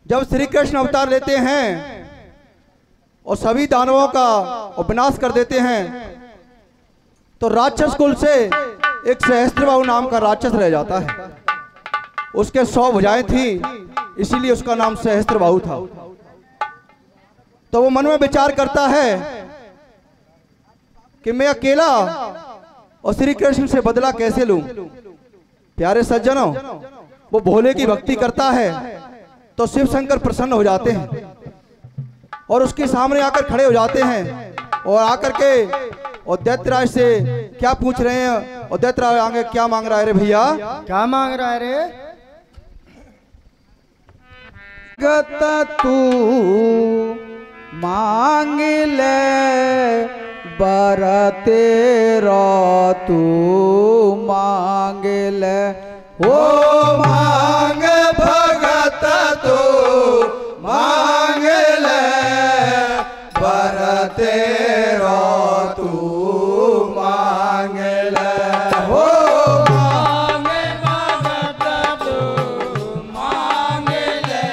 जब श्री कृष्ण अवतार लेते हैं और सभी दानवों का विनाश कर देते हैं तो राक्षस कुल से एक सहस्त्रबाहु नाम का राक्षस रह जाता है। उसके 100 भुजाएं थी, इसीलिए उसका नाम सहस्त्रबाहु था। तो वो मन में विचार करता है कि मैं अकेला और श्री कृष्ण से बदला कैसे लूं। प्यारे सज्जनों, वो भोले की भक्ति करता है तो शिव शंकर प्रसन्न हो जाते हैं और उसके सामने आकर खड़े हो जाते हैं और आकर के और दैत्यराज से क्या पूछ रहे हैं। और दैत्यराज आगे क्या मांग रहा है रे भैया? क्या मांग रहा है रे? गत तू मांग ले बर तेरा तू मांग ले। ओ मांग भगत तू मांग ले बर तेरा तू मांग ले। ओ मांग भगत तू मांग ले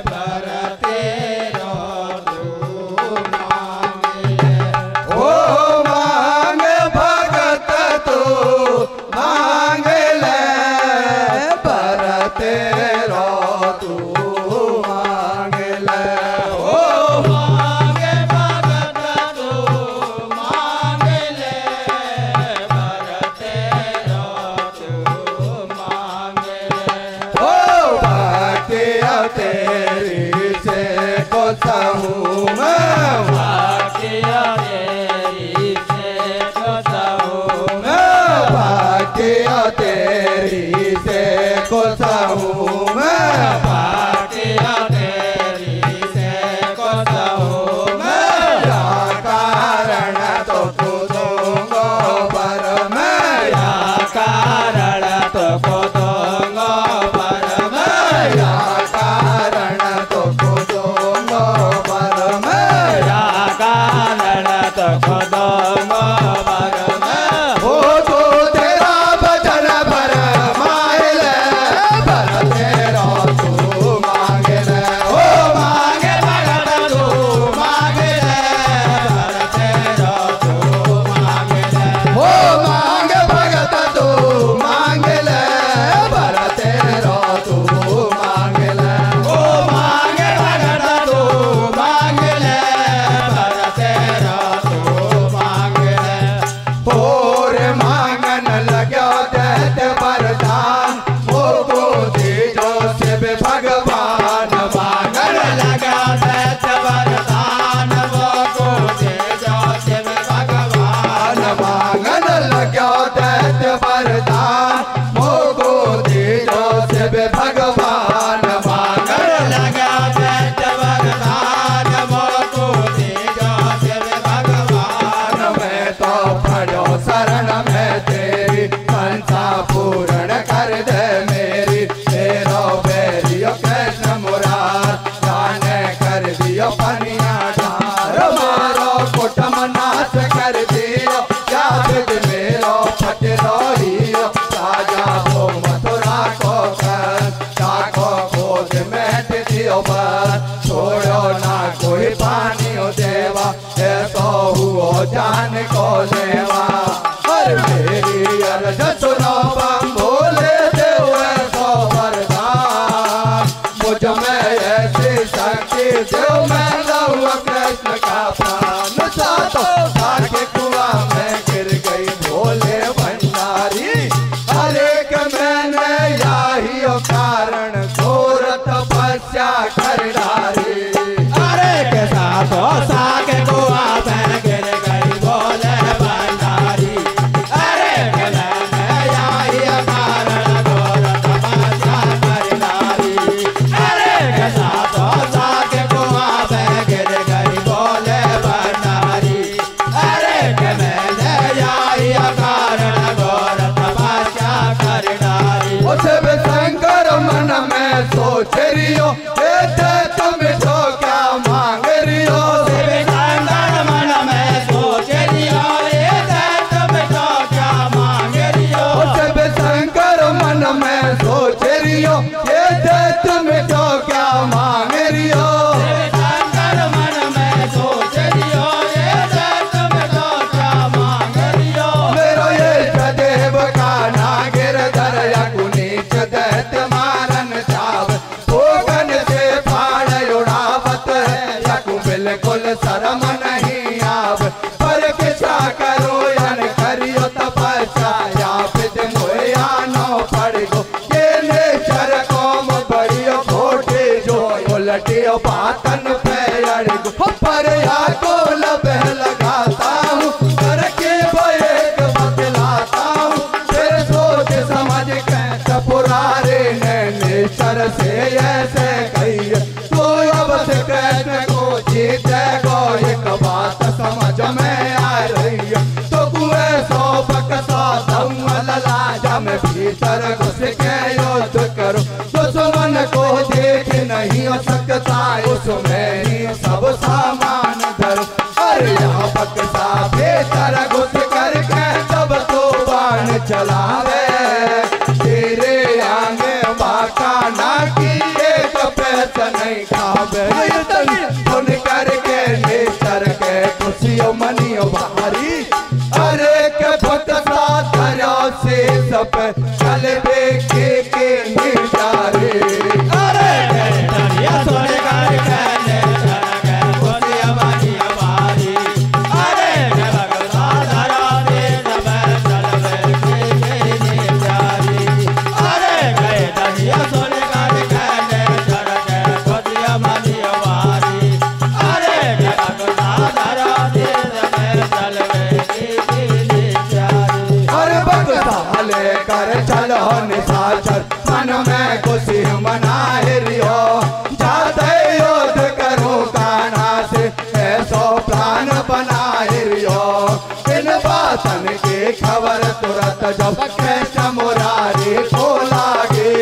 बर तेरा तू मांग ले। ओ मांग भगत तू मांग ले बर तेरा तू मांग ले। ओ मांग भगत तू मांग ले बर तेरा तू मांग ले। ओ भक्तिया तेरी से को सहूँ मैं, भक्तिया तेरी से को सहूँ मैं, भक्तिया तेरी से को सहूँ मैं, भक्तिया तेरी से को सहूँ मैं। या कारण तो खुदूंगा पर मैं, या कारण तो खुदूंगा पर मैं, या कारण तो खुदूंगा पर मैं, या कारण तो खुदूंगा पर मैं। हो तो तेरा बचन पर मांग ले बर तेरा तू मांग ले। ओ मांग भगत तू मांग ले बर तेरा तू मांग ले। ओ मांग भगत तू मांग ले बर तेरा तू मांग ले। ओ मांग भगत तू मांग ले बर तेरा तू मांग ले। और मांगन लग्यो दैत्य वरदान वो बोधि जो शिव भगवान। मांगन लगा दैत्य वरदान वो बोधि जो शिव भगवान। मांगन लग्यो दैत्य वरदान वो बोधि जो शिव भगवान। मांगन लगा दैत्य वरदान वो बोधि जो शिव भगवान। मैं तो पड़ो शरण में तेरी मनसा पूर्ण कर दे मेरी। तेरो बेरियो कृष्ण मुरार जाने कर दियो पनिया ढार। मारो कुटम नाश कर दियो क्या विद मेरो फट रोहियो। राजा को मथुरा को कर ताको बोझ मेट दियो पर। छोड़ो ना कोई पानी हो देवा ऐसो हुओ जान को देवा। और मेरी अर्ज सुनो बम भोले देव ऐसो वरदान। मुझ में ऐसी शक्ति देव मैं लहू कृष्ण का प्राण। सातो सार के कुआं में गिर गई भोले भंडारी। हर एक मैंने याही कारण घोर तपस्या कर डारी। अरे के साथों साके कुआं में गिर गई भोले भंडारी। अरे के मैंने याही कारण घोर तपस्या कर डारी। अरे के साथों साके कुआं में गिर गई भोले भंडारी। अरे के मैंने याही कारण घोर तपस्या कर डारी। उसे शंकर मन में सोच रियो तुम तो क्या मांग रियो। शंकर मन में सोच रियो तुम तो क्या मांग रियो। शंकर मन में सोच रियो तुम तो क्या को लबह लगाता हूँ, करके वो एक बतलाता हूँ, फिर सोच समझ कैसे पुरारे नैने सर से ऐसे कही, तो अब से कृष्ण को जीतेगा, एक बात समझ में आ रही है, तो कुएं सौ बकसा ललाजा में भीतर घुस के युद्ध करो, दुश्मन को देख नहीं सकता, उसमें ही सब सामान धरो। अरे यहाँ बक्सा भीतर घुस करके जब तो बाण चलावे, तेरे आगे बाका ना की एक पैसा नहीं खावे, सुन करके नेचर के खुशियों मनियो भारी, अरे के बक्सा धरो से सब चल देखे के निजारे, अरे धनिया सोने करके नेचर के खुशियों मनियो भारी, अरे के बक्सा धरो से सब चल देखे के निजारे, अरे के धनिया सोने करके नेचर के खुशियों मनियो भारी, अरे के बक्सा धरो से सब चल देखे के निजारे। अरे बक्सा लेकर चलो निशाचर, मन में खुशी मनाए रियो, जाते युद्ध करो काना से ऐसो प्लान बनाए रियो, इन बातन की खबर तुरंत जब कृष्ण मुरारी को लागी,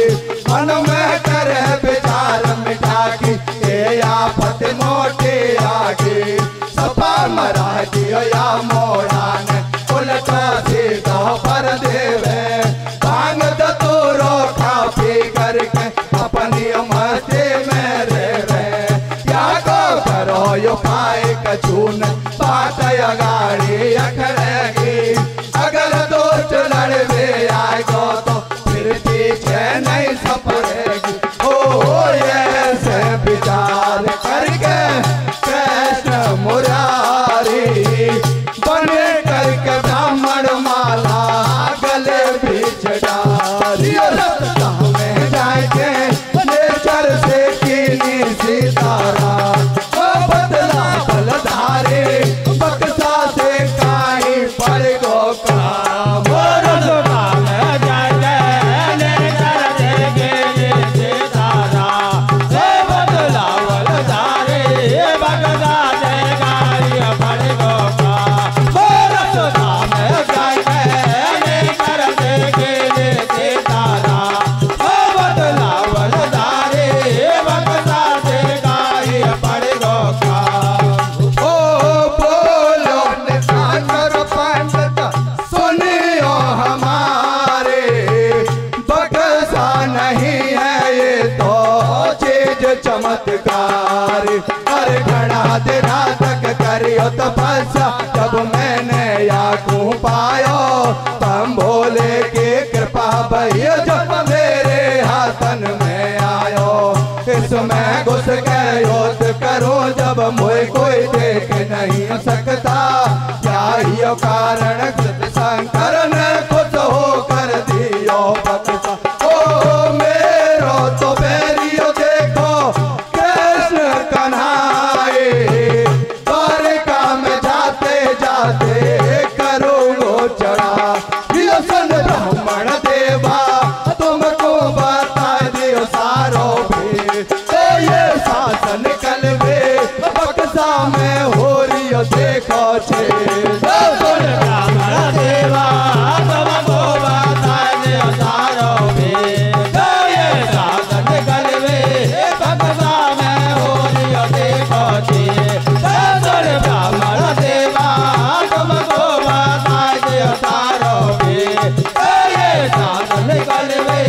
मन में करे विचार मिटा की ये आफत मोटी आगी, सपा मरा दियो या मोड़ा ने उल्टा सीधा पर देवे, भांग दतूरो खा पी करके अपनी मस्ती में रेवे, या को करो यो पाए कचून बात गाड़ी अखड़ेगी, अगर दोस्त लड़वे आएगो तो फिर पीछे नहीं सपरेगी, ओ ये से विचार करके कृष्ण मुरारी बने करके ब्राह्मण माला गले भी चढ़ारी, रास्ता में जाके नेचर से कीनी सीतारा, ओ बदला बलधारे बक्सा से काई पर गो काम, रास्ता में जाके नेचर से कीनी सीतारा, ओ बदला बलधारे बक्सा से काई पर गो काम, रास्ता में जाके नेचर से कीनी सीतारा, ओ बदला बलधारे बक्सा से काई पर गो काम। ओ बोलो निशाचर पंडित सुनियो हमारे, बक्सा नहीं है ये तो चीज चमत्कार, अरे घड़ा दिना तक करियो तपस्या, जब मैंने आँखों पायो तम भोले की कृपा भैया, जब मेरे हाथन में आयो, इसमें घुस के युद्ध करो, जब मुझे कोई देख नहीं सकता, क्या ही कारण शंकर ने खुद होकर दियो बक्सा, ओ मेरो तो बेरियो देखो कृष्ण कन्हाए, द्वारिका में जाते जाते करूँगो चढ़ा, दियो सन ब्राह्मण देवा तुमको बता दियो सारो भी, तो ये शासन कलवे बक्सा में हो रियो देखो छे, सुन ब्राह्मण देवा तुमको बता दियो सारो भी, तो ये शासन कलवे बक्सा में हो रियो देखो छे, सुन ब्राह्मण देवा तुमको बता दियो सारो भी, तो ये शासन कलवे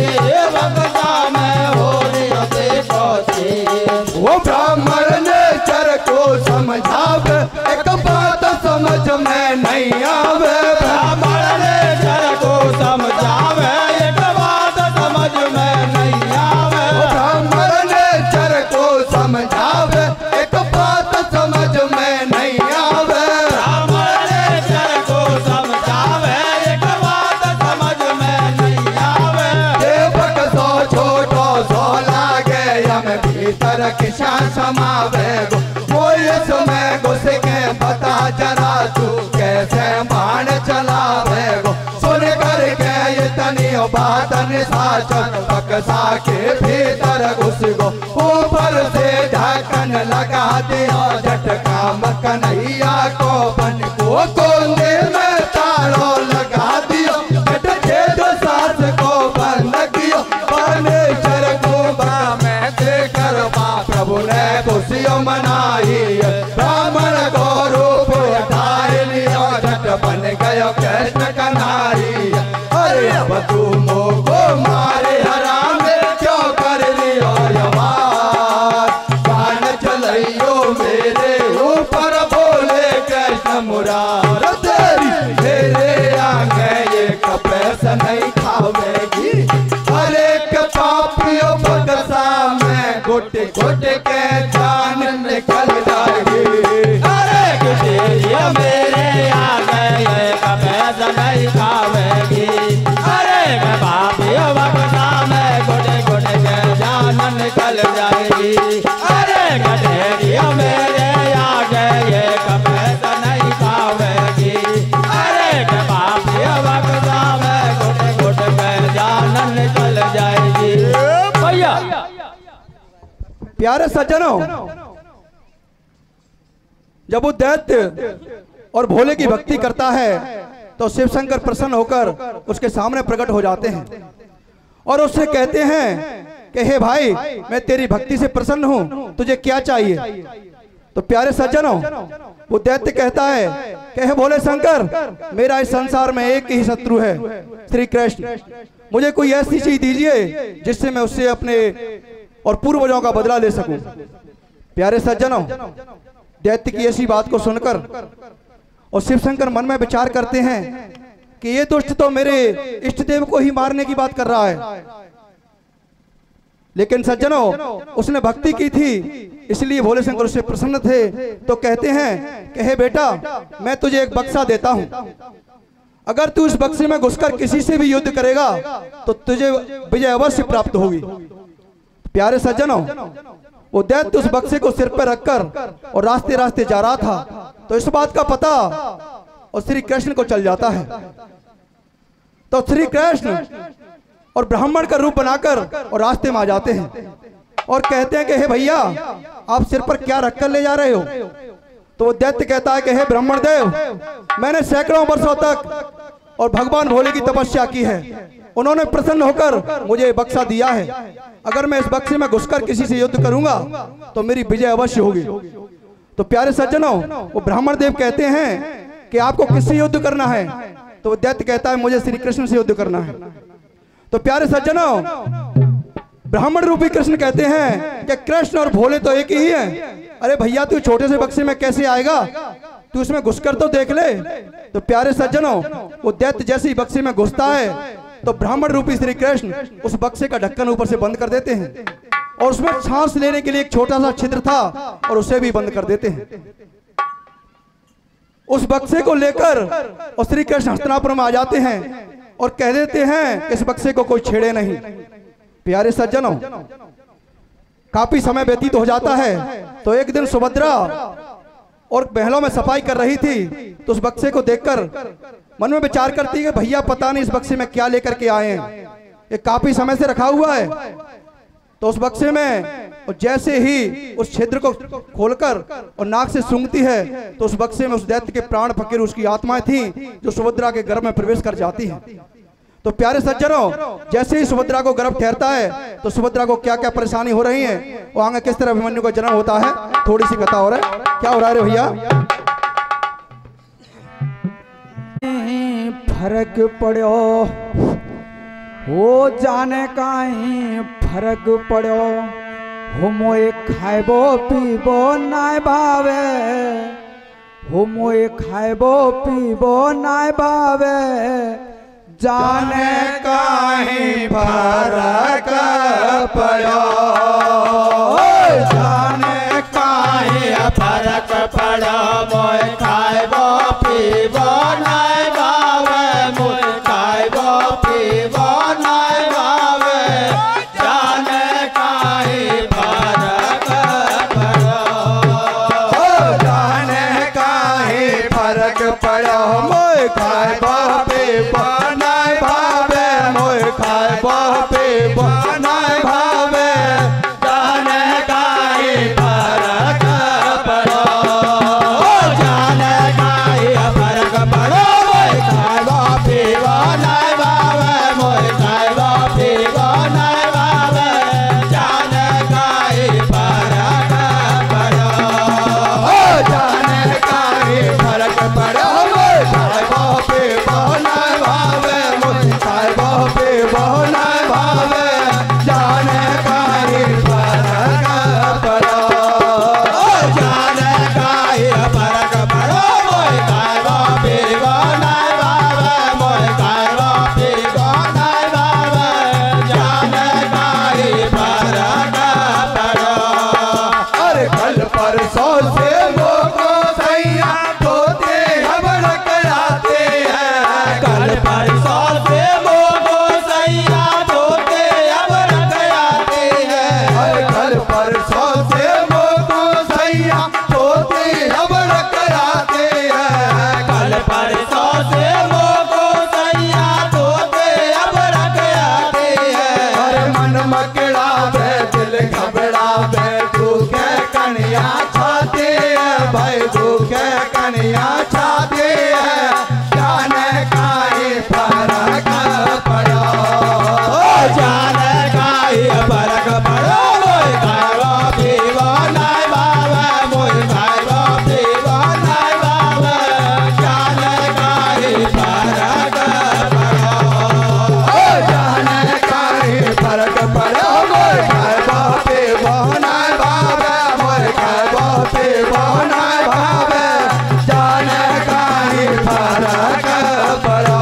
बक्सा में हो रियो देखो छे। वो ब्राह्मण ने चर को समझावे, एक बात समझ में नहीं आवे, ब्राह्मण ने चर को समझावे, एक बात समझ में नहीं आवे, ब्राह्मण ने चर को समझावे, एक बात समझ में नहीं आवे, ब्राह्मण ने चर को समझावे, एक बात समझ में नहीं आवे, देवक सो छोटो सो लागे, हम भीतर किसा समावे, वो इसमें घुस के बातन साचन बक्सा के भीतर घुस गो ऊपर से ढक्कन लगा दिया झटका कन्हैया को बन को कोने में तारों लगा दिया छेद सास को बंद किया परमेश्वर को में देकर प्रभु ने खुशियों मनाई ब्राह्मण को रूप उठाए लिया झट बन गयो कृष्ण कन्हाई अरे अब तुम को मारे हराम क्यों कर लियो यवार कान चलियो मेरे ऊपर बोले कृष्ण मुरार तेरी मेरे आगे ये कपैस नहीं खावेगी अरे पापियों बक्सा में घुट घुट के जान निकल जाएगी अरे कुटिया मेरे आगे ये कपैस नहीं खावेगी अरे पापियों बक्सा में घुट घुट के जान निकल जाएगी अरे कुटिया मेरे आगे ये कपैस नहीं खावेगी अरे पापियों बक्सा में घुट घुट के जान निकल जाएगी भैया। प्यारे सज्जनों, जब वो दैत्य और भोले की भक्ति करता है तो शिव शंकर प्रसन्न होकर उसके सामने प्रकट हो जाते हैं और उससे कहते हैं कि हे भाई मैं तेरी भक्ति से प्रसन्न हूं, तुझे क्या चाहिए। तो प्यारे सज्जनों, वो दैत्य कहता है कि हे भोले शंकर मेरा इस संसार में एक ही शत्रु है श्री कृष्ण, मुझे कोई ऐसी चीज दीजिए जिससे मैं उससे अपने और पूर्वजों का बदला ले सकूं। प्यारे सज्जनों, दैत्य की ऐसी बात को सुनकर और शिव शंकर मन में विचार करते हैं कि ये दुष्ट तो मेरे इष्ट देव को ही मारने की बात कर रहा है, लेकिन सज्जनों उसने भक्ति की थी इसलिए भोले शंकर उससे प्रसन्न थे। तो कहते हैं कि हे बेटा मैं तुझे एक बक्सा देता हूं, अगर तू इस बक्से में घुसकर किसी से भी युद्ध करेगा तो तुझे विजय अवश्य प्राप्त होगी। प्यारे सज्जनों, वो दैत्य उस बक्से को सिर पर रखकर और रास्ते रास्ते जा रहा था तो इस बात का पता और श्री कृष्ण को चल जाता है। तो श्री कृष्ण और ब्राह्मण का रूप बनाकर और रास्ते में आ जाते हैं और कहते हैं कि हे भैया आप सिर पर क्या रखकर ले जा रहे हो। तो वो दैत्य कहता है कि हे ब्राह्मण देव मैंने सैकड़ों वर्षों तक और भगवान भोले की तपस्या की है, उन्होंने प्रसन्न होकर मुझे बक्सा दिया है, अगर मैं इस बक्से में घुसकर किसी से युद्ध करूंगा तो मेरी विजय अवश्य होगी। तो प्यारे सज्जनों वो ब्राह्मण देव कहते हैं कि आपको किससे युद्ध करना है। तो वो दैत्य कहता है मुझे श्री कृष्ण से युद्ध करना है। तो प्यारे सज्जनों ब्राह्मण रूपी कृष्ण कहते हैं कि कृष्ण और भोले तो एक ही हैं, अरे भैया तू छोटे से बक्से में कैसे आएगा, तू उसमें घुसकर तो देख ले। तो प्यारे सज्जनों वो दैत्य जैसे ही बक्से में घुसता है तो ब्राह्मण रूपी श्री कृष्ण उस बक्से का ढक्कन ऊपर से बंद कर देते हैं और उसमें सांस लेने के लिए एक छोटा सा छिद्र था और उसे भी बंद कर देते हैं। उस बक्से को लेकर और श्री कृष्ण हस्तिनापुर में आ जाते हैं और कह देते हैं इस बक्से को कोई छेड़े नहीं। प्यारे सज्जनों काफी समय व्यतीत हो जाता है तो एक दिन सुभद्रा और महलों में सफाई कर रही थी तो उस बक्से को देखकर मन में विचार करती है भैया पता नहीं इस बक्से में क्या लेकर के आए हैं, ये काफी समय से रखा हुआ है। तो उस बक्से में और जैसे ही उस छिद्र को खोलकर और नाक से सूंघती है तो उस बक्से में उस दैत्य के प्राण फकीर उसकी आत्माएं थी जो सुभद्रा के गर्भ में प्रवेश कर जाती हैं। तो प्यारे सज्जनों जैसे ही सुभद्रा को गर्भ ठहरता है तो सुभद्रा को क्या क्या परेशानी हो रही है वो आगे किस तरह अभिमन्यु का जन्म होता है, थोड़ी सी कथा हो रहा है। क्या हो रहा है भैया? फर्क पड़ो हो जाने का ही फर्क पड़ो हो मोए खाइबो पीबो नाय भावे हो मोए खाइबो पीबो नाय भावे जाने का ही फर्क पड़ो जाने का ही फर्क पड़ो मोए खाइबो पीबो नाय भावे मोए खाइबो पीबो नाय भावे जाने का ही फर्क पड़ो जाने का ही फर्क पड़ो मोए खाइबो पीबो नाय भावे मोए घबरावे दिल घबरावे दुखे कन्या छाती है भाई दुखे कन्या छाती है जाने काई फर्क पड़ो जाने काई फर्क पड़ो मोय खाइबो पीबो नाय बाबा मोय खाइबो पीबो नाय बाबा जाने काई फर्क पड़ो जाने काई फर्क पड़ो मोय खाइबो पीबो नाय बाबा मोय खाइबो पीबो नाय बाबा जाने काई फर्क पड़ो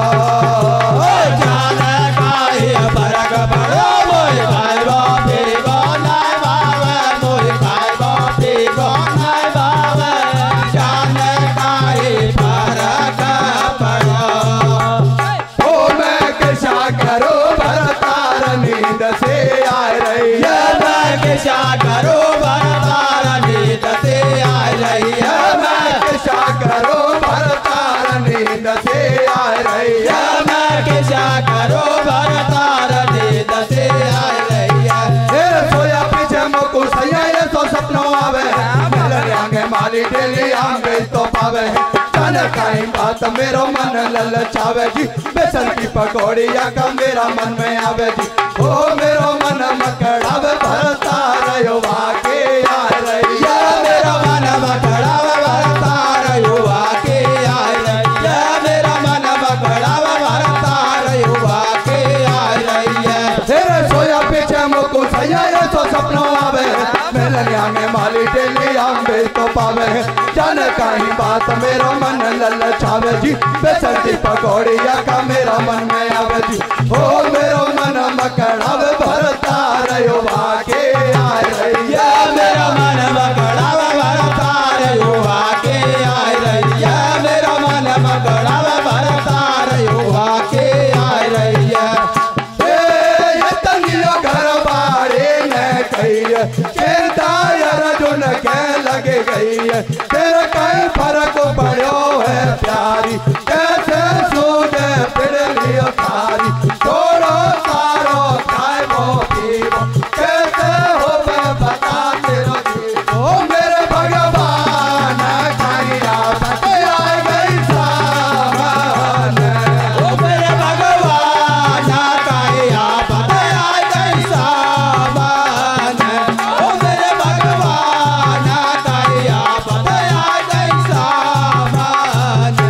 जाने काई फर्क पड़ो मोय खाइबो पीबो नाय बाबा मोय खाइबो पीबो नाय बाबा जाने काई फर्क पड़ो ओ मैं किसा करूं भरतार नींद से आ रही है मैं किसा करूं भरतार नींद से आ रही है मैं किसा करूं भरतार नींद से आ रही है मैं किसा करूं भरतार नींद से आ रही है ए सोया पीछे मुकुल सैया ये तो सपनों आवे मिलन आगे माली डेली आंगे तो पावे जाने काई बात मेरो मन ललचावे जी बेसन की पकौड़िया का मेरा मन में आवे जी ओ मेरो मन मकड़ावे भरतार युवा के आ रही है मेरा मन मकड़ावे भरतार युवा के आ रही है मेरा मन मकड़ावे भरतार युवा के आ रही है तेरे सोया पीछे मुकुल सैया ये तो सपनों आवे मिलनिया में माली डेली आंबे तो पावे जाने काई बात मेरो मन ललचावे जी बेसन की पकौड़िया का मेरा मन में आवे जी ओ मेरो मन मकड़ावे भरतार युवा के आ रही है मेरा मन मकड़ावे भरतार युवा के आ रही है मेरा मन मकड़ावे भरतार युवा के आ रही है ये तंगियो घर बारे ने कही चिंता अर्जुन के लगे गई है तेरा कई फर्क पड़ो है प्यारी कैसे सूझे फिर लियो सारी छोड़ो सारो खाइबो पीबो कैसे हो मैं बता तेरो जी ओ मेरे भगवान खाइया बतिया गई सामान ओ मेरे भगवान खाइया बतिया गई सामान ओ मेरे भगवान खाइया बतिया गई सामान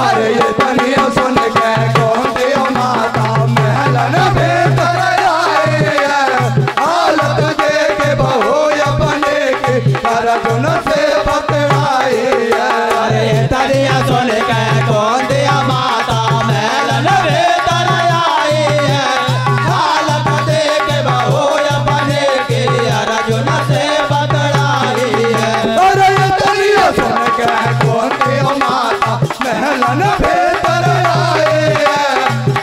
अरे ये दुनिया सुन के कौन दियो माता महलन भीतर आए हालत देख बहो अपने के अर्जुन से पकड़ाए अरे दुनिया सुन के कौन दिया माता महलन भीतर आए हालत देख बहो अपने के अर्जुन से पकड़ाए अरे दुनिया सुन के कौन दियो माता महलन भीतर आए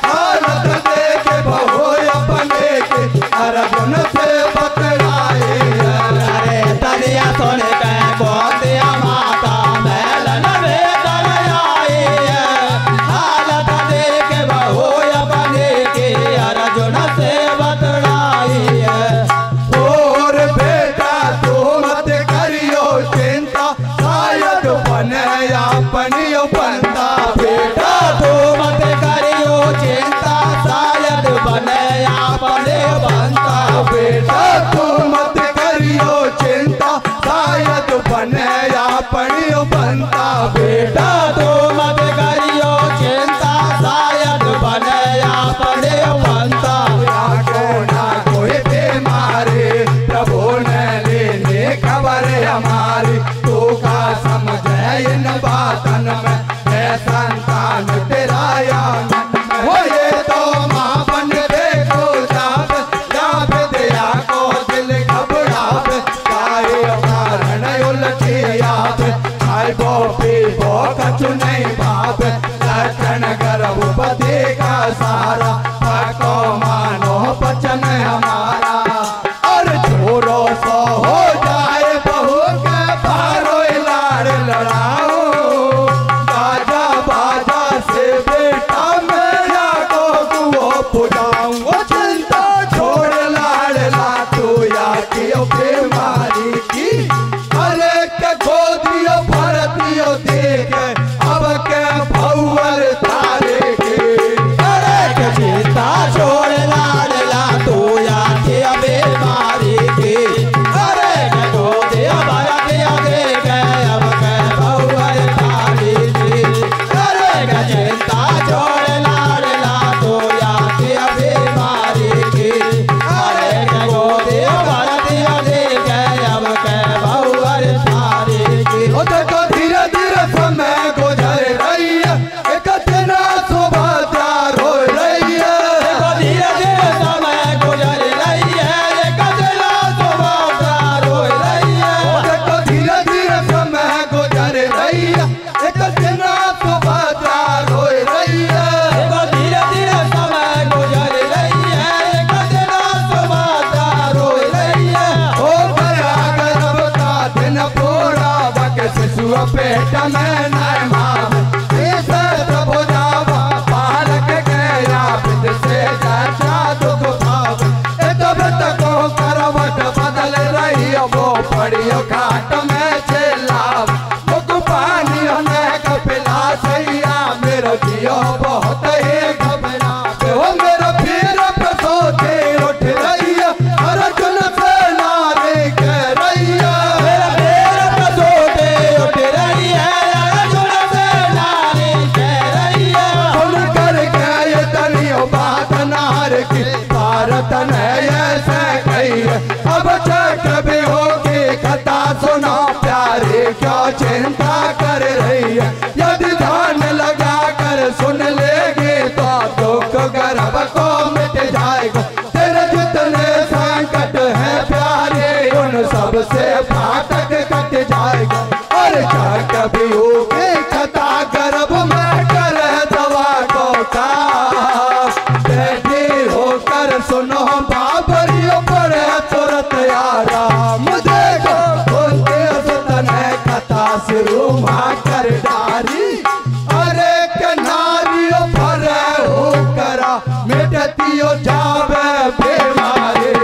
हालत देख बहो अपने के अर्जुन से पकड़ाए अरे तनिया सुन के कौन दिया माता महलन भीतर आए हालत देख बहो अपने के अर्जुन से पकड़ाए और बेटा तू मत करियो चिंता शायद बने अपनी बंदा बेटा तू मत करियो चिंता शायद बने अपने बंदा बेटा चिंता कर रही है। यदि ध्यान लगा कर सुन लेगी तो दुख गर्भ को मिट जाएगा। तेरे जितने संकट हैं प्यारे उन सबसे फाटक कट जाएगा। और क्या कभी होगी छता गर्भ में कर दवा को का बैठी होकर सुनो बाबरियों पर तुरंत आराम देखो बोलते सतने कथा शुरू मां कर डारी। अरे कनारियों पर हो करा मिटतियो जावे बीमारी।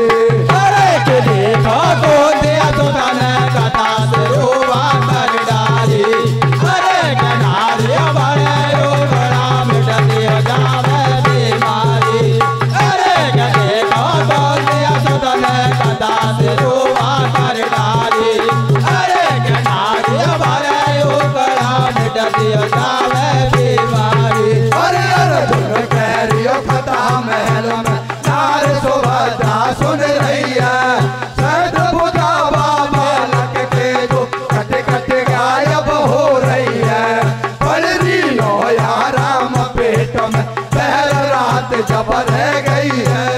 अरे के देखो बोलते सतने कथा शुरू मां कर डारी। अरे कनारियों पर हो करा मिटतियो जावे बीमारी। अरे के देखो बोलते सतने कथा शुरू मां कर डारी। अरे कनारियों पर हो करा मिटतियो जावे बीमारी। अरे अर्जुन कैरियो कथा महल में नार सुभद्रा सुन रही है। सैद बुधा बाबा लग के जो कट कट गायब हो रही है। पड़ रही हो या राम पेट में पहल रात जब रह गई है।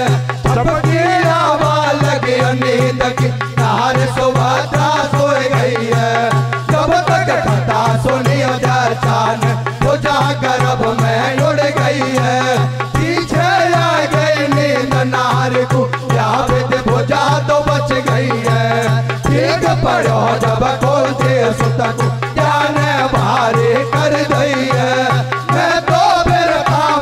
सबकी आवाज लगी नींद की नार सुभद्रा सो गई है। जब तक कथा सुनी जान बुझा गर्भ में उड़ गई है। पीछे आ गई नींद नार को या विद बुझा तो बच गई है। ठीक पड़ो जब खोलते सुत को ज्ञान भारी कर गई है। मैं तो फिर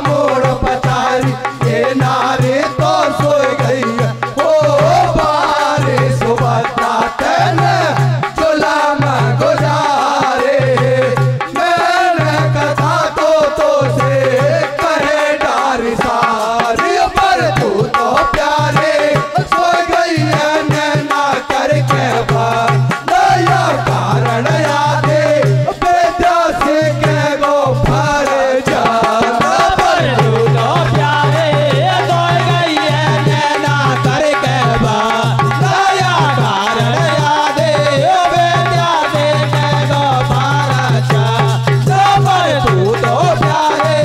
मोड़ पचारी ये नारी तो सो गई है। ओ बारी सुभद्रा तेने जुलाम गुजारे। मैंने कथा तो से कहे डारी सारी पर तू तो प्यारे सो गई है नैना करके बार। दया कारण यादे बेटा से के गो भर जा। पर तू तो प्यारे सो गई है नैना करके बार। दया कारण यादे बेटा से के गो भर जा। पर तू तो प्यारे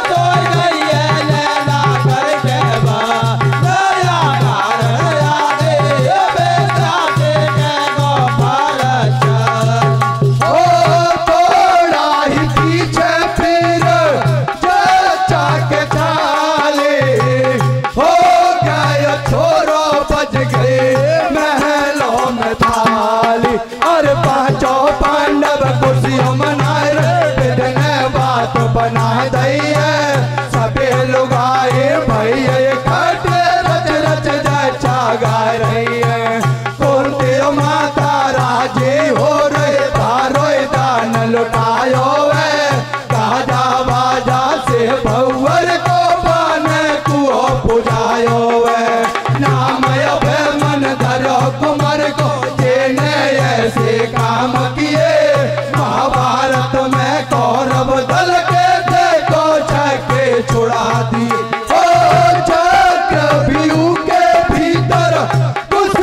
सो गई है नैना करके बार। दया कारण यादे बेटा से के गो भर जा। ओ थोड़ा ही पीछे फिर चचा के चाले हो गए छोरो बज गए महलों में थाली। और पांचों पांडव कुर्सियों मनाए विधने बात बना दई है। सभी लोग आए भैया इकट्ठे रच रच जचा गा रही है। कुंती माता राजी हो रहे धारो दान लुटायो है। गाजा बाजा से भवर को बने कुओ पुजायो है। नाम अब मन धरो कुमार को जेने ऐसे काम किए। महाभारत में कौरव दल के देखो छक्के छुड़ा दी। ओ चक्रव्यूह के भीतर घुस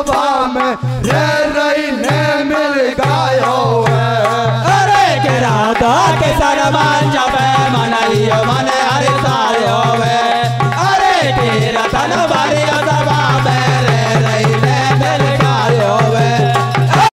सभा में रे रही ने मिल गायो है। अरे के राधा के सरमान जब मनाइयो मने